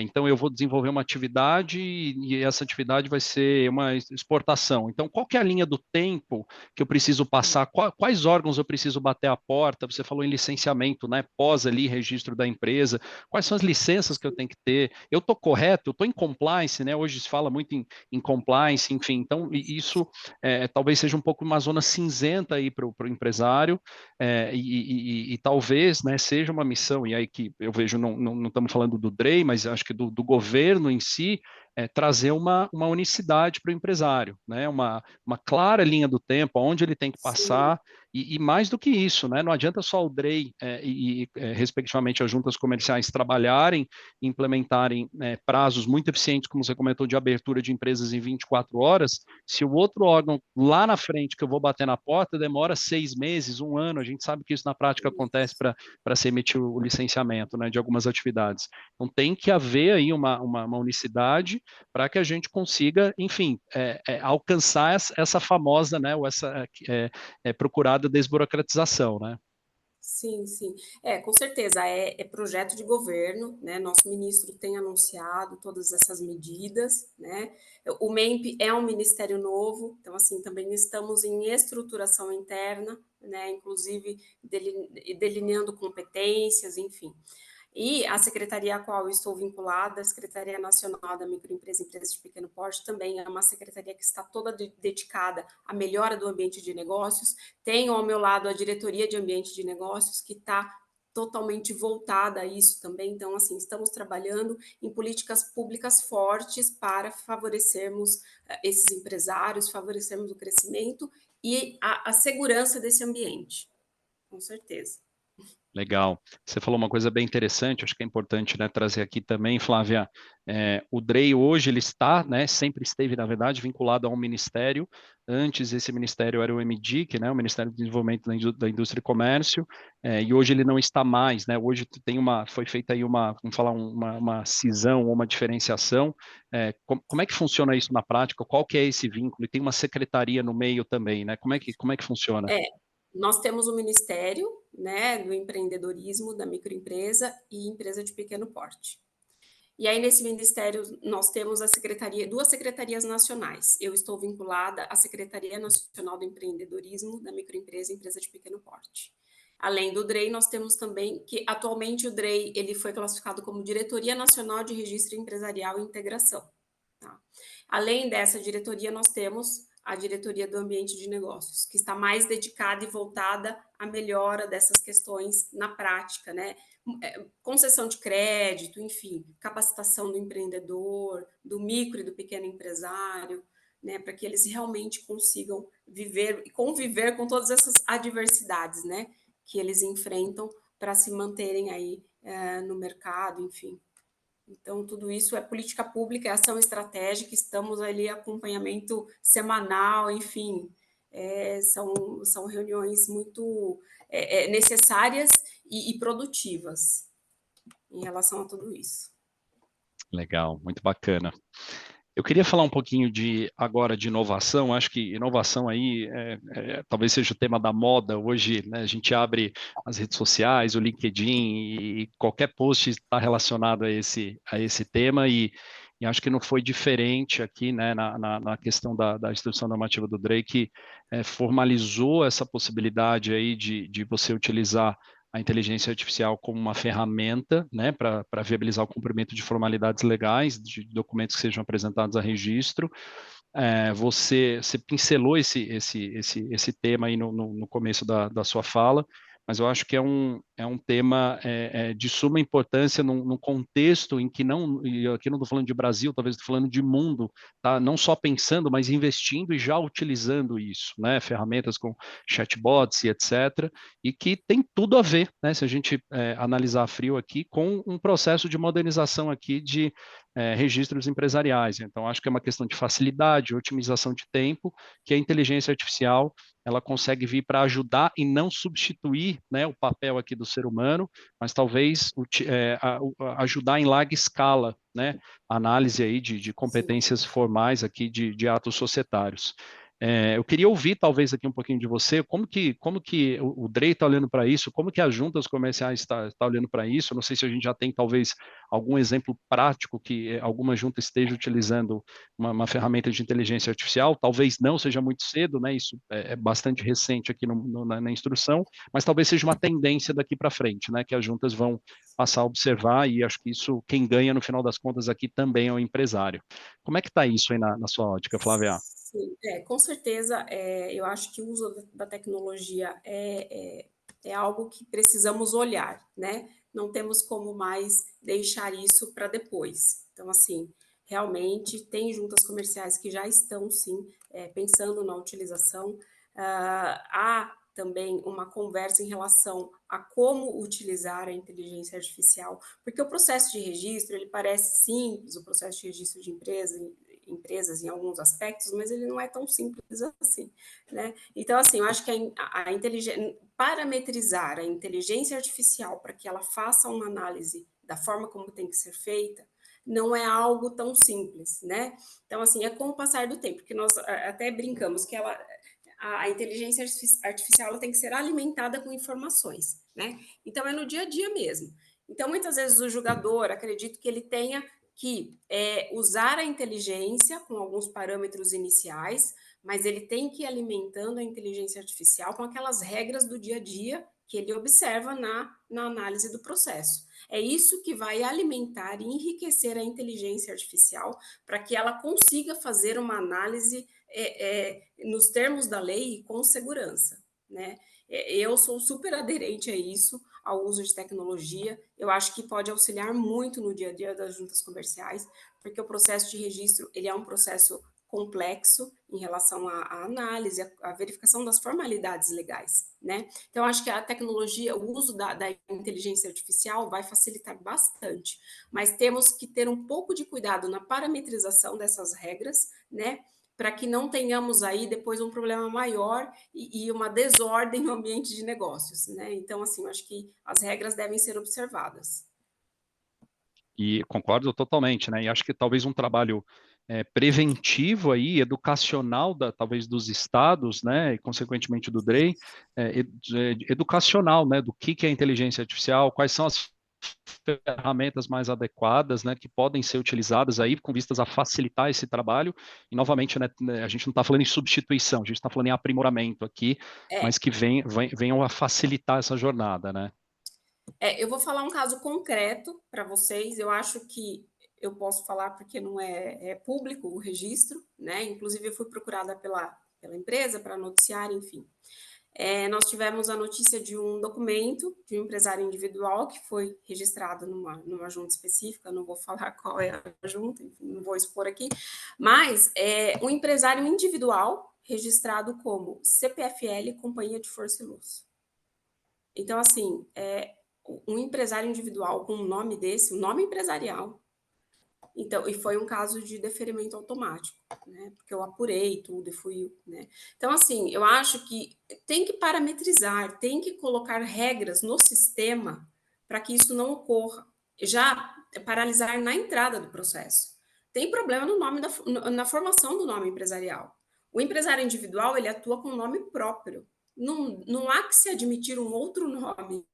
então eu vou desenvolver uma atividade e essa atividade vai ser uma exportação. Então qual que é a linha do tempo que eu preciso passar? Quais órgãos eu preciso bater a porta? Você falou em licenciamento, né? Pós ali registro da empresa. Quais são as licenças que eu tenho que ter? Eu estou correto? Eu estou em compliance, né? Hoje se fala muito em compliance, enfim. Então isso talvez seja um pouco uma zona cinzenta aí para o empresário, e talvez, né, seja uma missão, e aí que eu vejo, não estamos falando do DREI, mas acho que do governo em si, trazer uma unicidade para o empresário, né, uma clara linha do tempo, onde ele tem que Sim. passar, e mais do que isso, né, não adianta só o DREI respectivamente as juntas comerciais trabalharem, implementarem prazos muito eficientes, como você comentou, de abertura de empresas em 24 horas, se o outro órgão lá na frente que eu vou bater na porta demora 6 meses, 1 ano, a gente sabe que isso na prática acontece para se emitir o licenciamento, né, de algumas atividades. Então tem que haver aí uma unicidade para que a gente consiga, enfim, alcançar essa famosa, né, ou essa procurada desburocratização, né? Sim, sim. Com certeza, é projeto de governo, né? Nosso ministro tem anunciado todas essas medidas, né? O MEMP é um ministério novo, então, assim, também estamos em estruturação interna, né? Inclusive delineando competências, enfim. E a secretaria a qual eu estou vinculada, a Secretaria Nacional da Microempresa e Empresas de Pequeno Porte, também é uma secretaria que está toda dedicada à melhora do ambiente de negócios. Tenho ao meu lado a Diretoria de Ambiente de Negócios, que está totalmente voltada a isso também. Então, assim, estamos trabalhando em políticas públicas fortes para favorecermos esses empresários, favorecermos o crescimento e a segurança desse ambiente, com certeza. Legal. Você falou uma coisa bem interessante, acho que é importante, né, trazer aqui também, Flávia. O DREI hoje ele está, né, sempre esteve, na verdade, vinculado a um ministério. Antes esse ministério era o MDIC, né, o Ministério do Desenvolvimento da Indústria e Comércio, e hoje ele não está mais, né. Hoje foi feita aí vamos falar, uma cisão ou uma diferenciação. Como é que funciona isso na prática? Qual que é esse vínculo? E tem uma secretaria no meio também, né? Como é que funciona? Nós temos o Ministério, né, do Empreendedorismo, da Microempresa e Empresa de Pequeno Porte. E aí, nesse ministério, nós temos duas secretarias nacionais. Eu estou vinculada à Secretaria Nacional do Empreendedorismo da Microempresa e Empresa de Pequeno Porte. Além do DREI, nós temos também que, atualmente, o DREI ele foi classificado como Diretoria Nacional de Registro Empresarial e Integração. Tá? Além dessa diretoria, nós temos a Diretoria do Ambiente de Negócios, que está mais dedicada e voltada à melhora dessas questões na prática, né? Concessão de crédito, enfim, capacitação do empreendedor, do micro e do pequeno empresário, né, para que eles realmente consigam viver e conviver com todas essas adversidades, né, que eles enfrentam para se manterem aí no mercado, enfim. Então, tudo isso é política pública, é ação estratégica, estamos ali acompanhamento semanal, enfim, são reuniões muito necessárias e produtivas em relação a tudo isso. Legal, muito bacana. Eu queria falar um pouquinho agora de inovação. Acho que inovação aí talvez seja o tema da moda hoje, né? A gente abre as redes sociais, o LinkedIn e qualquer post está relacionado a esse tema e acho que não foi diferente aqui, né, na questão da instrução normativa do DREI, que formalizou essa possibilidade aí de você utilizar a inteligência artificial como uma ferramenta, né, para viabilizar o cumprimento de formalidades legais, de documentos que sejam apresentados a registro. Você pincelou esse tema aí no começo da sua fala, mas eu acho que é um tema de suma importância num contexto em que não, e aqui não estou falando de Brasil, talvez estou falando de mundo, tá? Não só pensando, mas investindo e já utilizando isso, né? Ferramentas com chatbots e etc., e que tem tudo a ver, né? Se a gente analisar a frio aqui, com um processo de modernização aqui de registros empresariais. Então, acho que é uma questão de facilidade, otimização de tempo, que a inteligência artificial ela consegue vir para ajudar e não substituir, né, o papel aqui do ser humano, mas talvez ajudar em larga escala, né, a análise aí de competências formais aqui de atos societários. Eu queria ouvir talvez aqui um pouquinho de você, como que o DREI está olhando para isso, como que as juntas comerciais está olhando para isso. Não sei se a gente já tem talvez algum exemplo prático que alguma junta esteja utilizando uma ferramenta de inteligência artificial, talvez não, seja muito cedo, né? Isso é bastante recente aqui na instrução, mas talvez seja uma tendência daqui para frente, né? Que as juntas vão passar a observar, e acho que isso, quem ganha no final das contas aqui também é o empresário. Como é que está isso aí na sua ótica, Flávia? Sim, com certeza, eu acho que o uso da tecnologia é algo que precisamos olhar, né? Não temos como mais deixar isso para depois. Então, assim, realmente tem juntas comerciais que já estão, sim, pensando na utilização. Há também uma conversa em relação a como utilizar a inteligência artificial, porque o processo de registro, ele parece simples, o processo de registro de empresas em alguns aspectos, mas ele não é tão simples assim, né? Então, assim, eu acho que parametrizar a inteligência artificial para que ela faça uma análise da forma como tem que ser feita, não é algo tão simples, né? Então, assim, é com o passar do tempo, que nós até brincamos que a inteligência artificial ela tem que ser alimentada com informações, né? Então, é no dia a dia mesmo. Então, muitas vezes o julgador, acredito que ele tenha que usar a inteligência com alguns parâmetros iniciais, mas ele tem que ir alimentando a inteligência artificial com aquelas regras do dia a dia que ele observa na análise do processo. É isso que vai alimentar e enriquecer a inteligência artificial para que ela consiga fazer uma análise nos termos da lei e com segurança, né? Eu sou super aderente a isso, ao uso de tecnologia. Eu acho que pode auxiliar muito no dia a dia das juntas comerciais, porque o processo de registro ele é um processo complexo em relação à análise, à verificação das formalidades legais, né? Então, acho que a tecnologia, o uso da inteligência artificial vai facilitar bastante, mas temos que ter um pouco de cuidado na parametrização dessas regras, né? Para que não tenhamos aí depois um problema maior e uma desordem no ambiente de negócios, né? Então, assim, eu acho que as regras devem ser observadas. E concordo totalmente, né? E acho que talvez um trabalho preventivo aí, educacional, talvez dos estados, né? E consequentemente do DREI, educacional, né? Do que é inteligência artificial, quais são as ferramentas mais adequadas, né, que podem ser utilizadas aí com vistas a facilitar esse trabalho. E, novamente, né, a gente não está falando em substituição, a gente está falando em aprimoramento aqui, mas que venham a facilitar essa jornada, né? Eu vou falar um caso concreto para vocês. Eu acho que eu posso falar porque não é público o registro, né? Inclusive, eu fui procurada pela empresa para noticiar, enfim. Nós tivemos a notícia de um documento de um empresário individual que foi registrado numa junta específica, não vou falar qual é a junta, enfim, não vou expor aqui, mas um empresário individual registrado como CPFL, Companhia de Força e Luz. Então, assim, um empresário individual com um nome desse, um nome empresarial. Então, e foi um caso de deferimento automático, né? Porque eu apurei tudo e fui, né? Então, assim, eu acho que tem que parametrizar, tem que colocar regras no sistema para que isso não ocorra. Já paralisar na entrada do processo. Tem problema no nome na formação do nome empresarial. O empresário individual, ele atua com nome próprio. Não há que se admitir um outro nome,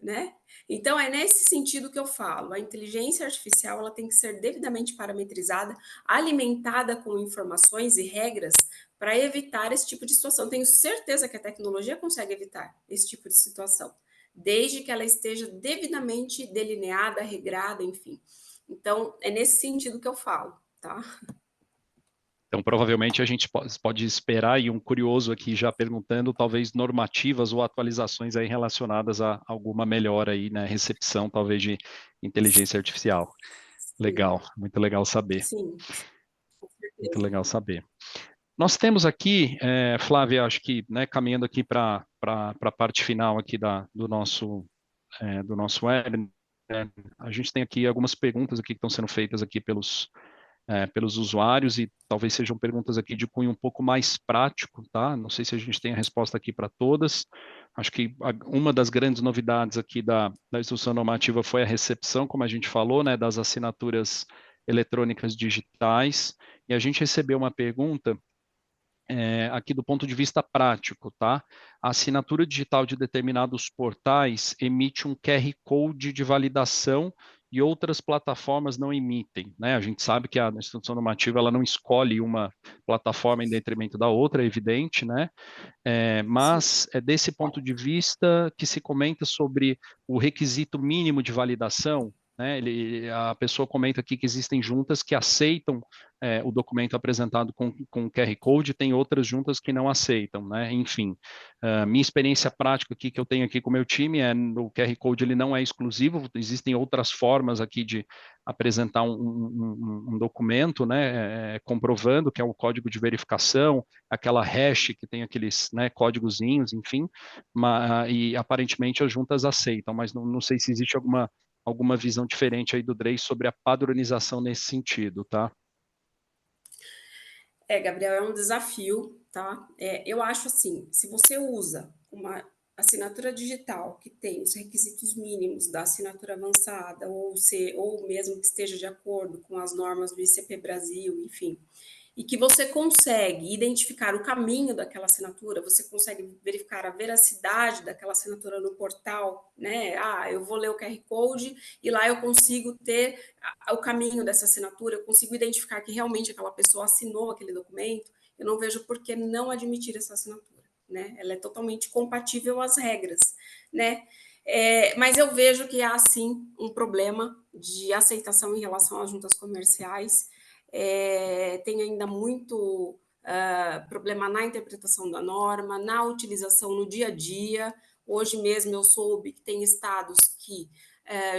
né? Então, é nesse sentido que eu falo. A inteligência artificial ela tem que ser devidamente parametrizada, alimentada com informações e regras para evitar esse tipo de situação. Tenho certeza que a tecnologia consegue evitar esse tipo de situação, desde que ela esteja devidamente delineada, regrada, enfim. Então, é nesse sentido que eu falo, tá? Então, provavelmente, a gente pode esperar, e um curioso aqui já perguntando, talvez normativas ou atualizações aí relacionadas a alguma melhora aí na recepção, talvez, de inteligência artificial. Sim, Legal, muito legal saber. sim, com Muito certeza. legal saber. Nós temos aqui, Flávia, acho que, né, caminhando aqui para a parte final aqui do nosso web, né, a gente tem aqui algumas perguntas aqui que estão sendo feitas aqui pelos usuários e talvez sejam perguntas aqui de cunho um pouco mais prático, tá? Não sei se a gente tem a resposta aqui para todas. Acho que uma das grandes novidades aqui da instrução normativa foi a recepção, como a gente falou, né, das assinaturas eletrônicas digitais. E a gente recebeu uma pergunta aqui do ponto de vista prático, tá? A assinatura digital de determinados portais emite um QR Code de validação e outras plataformas não emitem, né? A gente sabe que a instrução normativa ela não escolhe uma plataforma em detrimento da outra, é evidente, né? Mas é desse ponto de vista que se comenta sobre o requisito mínimo de validação, né? A pessoa comenta aqui que existem juntas que aceitam o documento apresentado com QR Code, tem outras juntas que não aceitam, né? Enfim, minha experiência prática aqui que eu tenho aqui com o meu time o QR Code ele não é exclusivo, existem outras formas aqui de apresentar um documento, né, comprovando que é o código de verificação, aquela hash que tem aqueles, né, códigozinhos, enfim, e aparentemente as juntas aceitam, mas não sei se existe alguma visão diferente aí do Drey sobre a padronização nesse sentido, tá? Gabriel, é um desafio, tá? Eu acho assim, se você usa uma assinatura digital que tem os requisitos mínimos da assinatura avançada, ou mesmo que esteja de acordo com as normas do ICP Brasil, enfim, e que você consegue identificar o caminho daquela assinatura, você consegue verificar a veracidade daquela assinatura no portal, né? Eu vou ler o QR Code e lá eu consigo ter o caminho dessa assinatura, eu consigo identificar que realmente aquela pessoa assinou aquele documento, eu não vejo por que não admitir essa assinatura, né? Ela é totalmente compatível às regras, né? Mas eu vejo que há, sim, um problema de aceitação em relação às juntas comerciais, tem ainda muito problema na interpretação da norma, na utilização no dia a dia. Hoje mesmo eu soube que tem estados que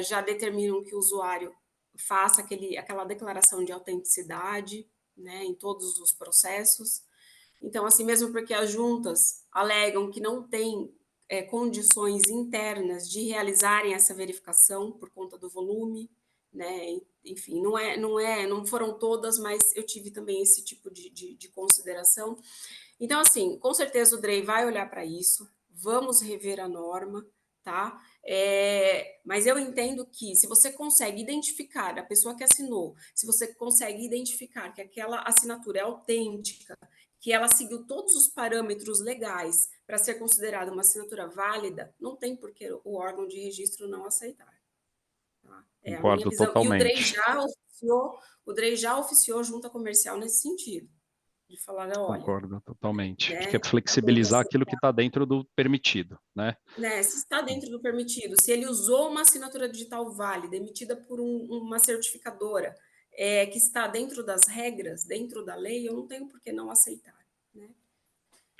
já determinam que o usuário faça aquela declaração de autenticidade, né, em todos os processos. Então, assim, mesmo porque as juntas alegam que não tem condições internas de realizarem essa verificação por conta do volume, né? Enfim, não foram todas, mas eu tive também esse tipo de consideração. Então, assim, com certeza o Drey vai olhar para isso, vamos rever a norma, tá? Mas eu entendo que se você consegue identificar a pessoa que assinou, se você consegue identificar que aquela assinatura é autêntica, que ela seguiu todos os parâmetros legais para ser considerada uma assinatura válida, não tem por que o órgão de registro não aceitar. tá? É a minha Concordo visão. E totalmente. O DREI já oficiou junta comercial nesse sentido, de falar, olha, Concordo totalmente. Porque é né, tá muito flexibilizar aquilo que está dentro do permitido, né? né, se está dentro do permitido, se ele usou uma assinatura digital válida, emitida por uma certificadora, que está dentro das regras, dentro da lei, eu não tenho por que não aceitar. Né?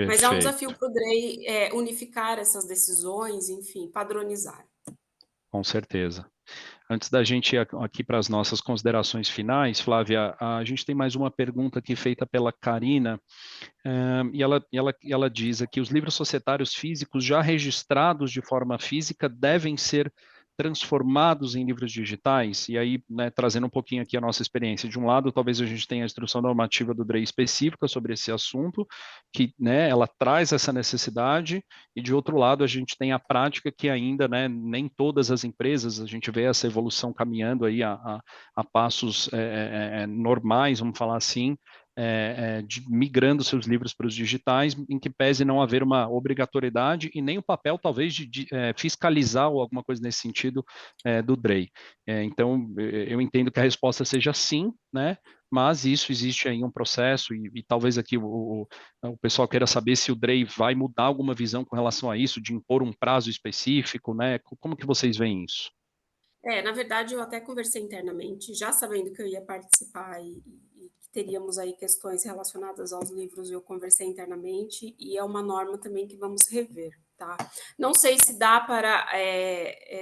Mas é um desafio Perfeito, para o DREI unificar essas decisões, enfim, padronizar. com certeza. Antes da gente ir aqui para as nossas considerações finais, Flávia, a gente tem mais uma pergunta aqui feita pela Karina, e ela diz aqui: os livros societários físicos já registrados de forma física devem ser transformados em livros digitais? E aí, né, trazendo um pouquinho aqui a nossa experiência. De um lado, talvez a gente tenha a instrução normativa do DREI específica sobre esse assunto, que, né, ela traz essa necessidade, e de outro lado, a gente tem a prática que ainda, né, nem todas as empresas, a gente vê essa evolução caminhando aí a passos normais, vamos falar assim, migrando seus livros para os digitais, em que pese não haver uma obrigatoriedade e nem o papel, talvez, de fiscalizar ou alguma coisa nesse sentido do DREI. Então, eu entendo que a resposta seja sim, né? Mas isso existe aí um processo e talvez aqui o pessoal queira saber se o DREI vai mudar alguma visão com relação a isso, de impor um prazo específico, né? Como que vocês veem isso? Na verdade, eu até conversei internamente, já sabendo que eu ia participar e que teríamos aí questões relacionadas aos livros, eu conversei internamente e é uma norma também que vamos rever, tá? Não sei se dá para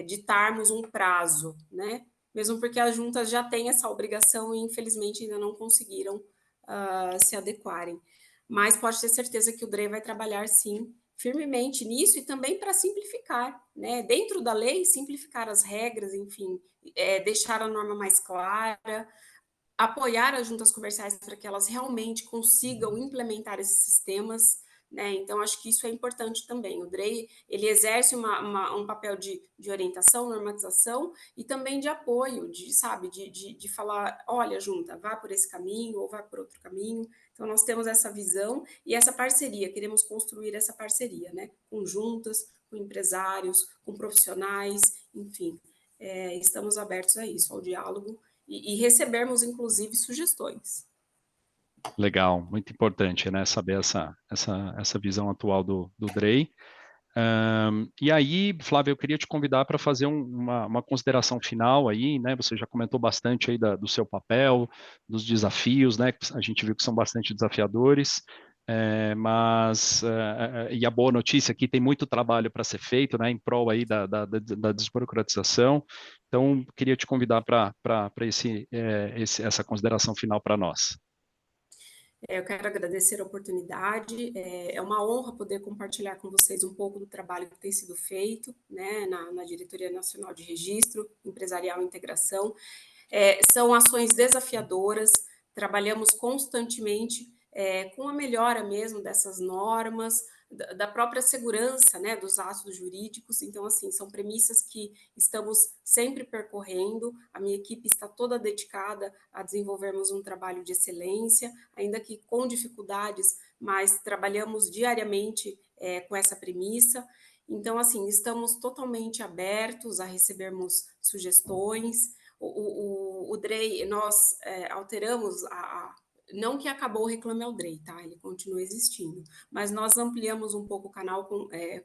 ditarmos um prazo, né? Mesmo porque as juntas já têm essa obrigação e infelizmente ainda não conseguiram se adequarem. Mas pode ter certeza que o DRE vai trabalhar sim firmemente nisso e também para simplificar, né? Dentro da lei, simplificar as regras, enfim, deixar a norma mais clara, apoiar as juntas comerciais para que elas realmente consigam implementar esses sistemas, né? Então, acho que isso é importante também. O DREI, ele exerce um papel de orientação, normatização e também de apoio, sabe, de falar, olha, junta, vá por esse caminho ou vá por outro caminho. Então, nós temos essa visão e essa parceria, queremos construir essa parceria, né? Com juntas, com empresários, com profissionais, enfim, estamos abertos a isso, ao diálogo e recebermos, inclusive, sugestões. Legal, muito importante, né, saber essa visão atual do DREI. E aí, Flávio, eu queria te convidar para fazer uma consideração final aí, né? Você já comentou bastante aí do seu papel, dos desafios, né? Que a gente viu que são bastante desafiadores, e a boa notícia aqui, tem muito trabalho para ser feito, né? Em prol aí da desburocratização. Então, queria te convidar para essa consideração final para nós. Eu quero agradecer a oportunidade, é uma honra poder compartilhar com vocês um pouco do trabalho que tem sido feito, né, na Diretoria Nacional de Registro Empresarial e Integração. São ações desafiadoras, trabalhamos constantemente com a melhora mesmo dessas normas, da própria segurança, né, dos atos jurídicos. Então, assim, são premissas que estamos sempre percorrendo. A minha equipe está toda dedicada a desenvolvermos um trabalho de excelência, ainda que com dificuldades, mas trabalhamos diariamente com essa premissa. Então, assim, estamos totalmente abertos a recebermos sugestões. O DREI, nós alteramos não que acabou o Reclame ao DREI, tá? Ele continua existindo, mas nós ampliamos um pouco o canal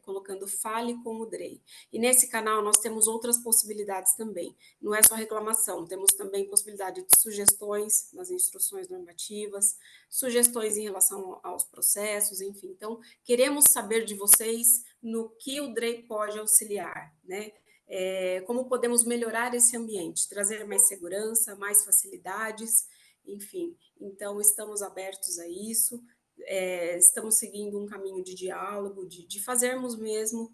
colocando Fale com o DREI. E nesse canal nós temos outras possibilidades também. Não é só reclamação, temos também possibilidade de sugestões nas instruções normativas, sugestões em relação aos processos, enfim. Então, queremos saber de vocês no que o DREI pode auxiliar, né? Como podemos melhorar esse ambiente, trazer mais segurança, mais facilidades, enfim. Então, estamos abertos a isso, estamos seguindo um caminho de diálogo, de fazermos mesmo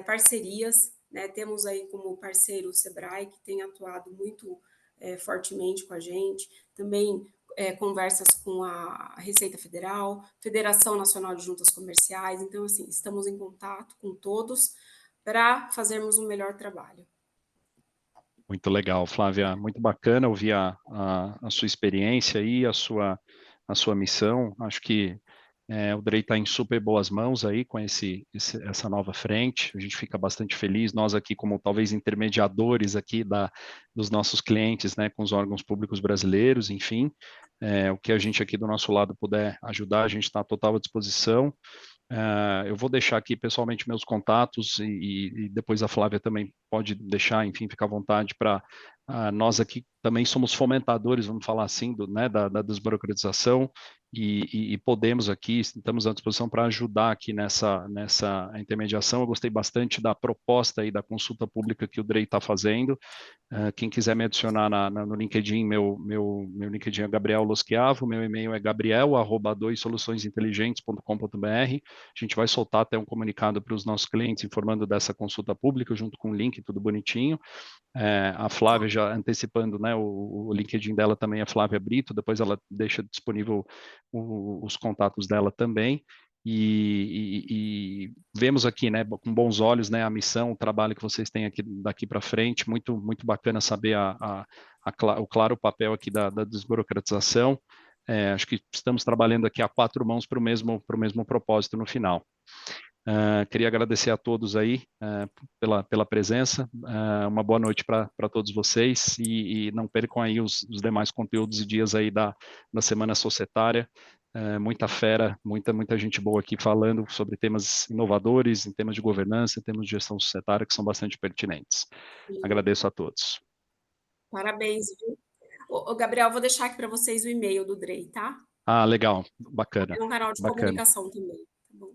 parcerias, né? Temos aí como parceiro o Sebrae, que tem atuado muito fortemente com a gente, também conversas com a Receita Federal, Federação Nacional de Juntas Comerciais, então, assim, estamos em contato com todos para fazermos um melhor trabalho. Muito legal, Flávia, muito bacana ouvir a sua experiência e a sua missão. Acho que O DREI está em super boas mãos aí com essa nova frente. A gente fica bastante feliz. Nós aqui, como talvez intermediadores aqui dos nossos clientes, né, com os órgãos públicos brasileiros, enfim, o que a gente aqui do nosso lado puder ajudar, a gente está à total disposição. Eu vou deixar aqui pessoalmente meus contatos e depois a Flávia também pode deixar, enfim, fica à vontade para nós aqui também somos fomentadores, vamos falar assim, da desburocratização e podemos aqui, estamos à disposição para ajudar aqui nessa intermediação. Eu gostei bastante da proposta aí da consulta pública que o DREI está fazendo. Quem quiser me adicionar no LinkedIn, meu LinkedIn é Gabriel Loschiavo, meu e-mail é gabriel@doissoluçõesinteligentes.com.br. A gente vai soltar até um comunicado para os nossos clientes informando dessa consulta pública, junto com o link, tudo bonitinho. A Flávia já antecipando, né, o LinkedIn dela também é Flávia Brito, depois ela deixa disponível os contatos dela também. E vemos aqui, né, com bons olhos, né, a missão, o trabalho que vocês têm aqui daqui para frente, muito bacana saber o claro papel aqui da desburocratização. Acho que estamos trabalhando aqui a 4 mãos para o mesmo propósito no final. Queria agradecer a todos aí pela presença. Uma boa noite para todos vocês e não percam aí os demais conteúdos e dias aí da Semana Societária. Muita fera, muita gente boa aqui falando sobre temas inovadores, em temas de governança, em temas de gestão societária, que são bastante pertinentes. Agradeço a todos. Parabéns, viu? Gabriel, vou deixar aqui para vocês o e-mail do DREI, tá? Legal, bacana. É um canal de bacana. comunicação também, tá bom?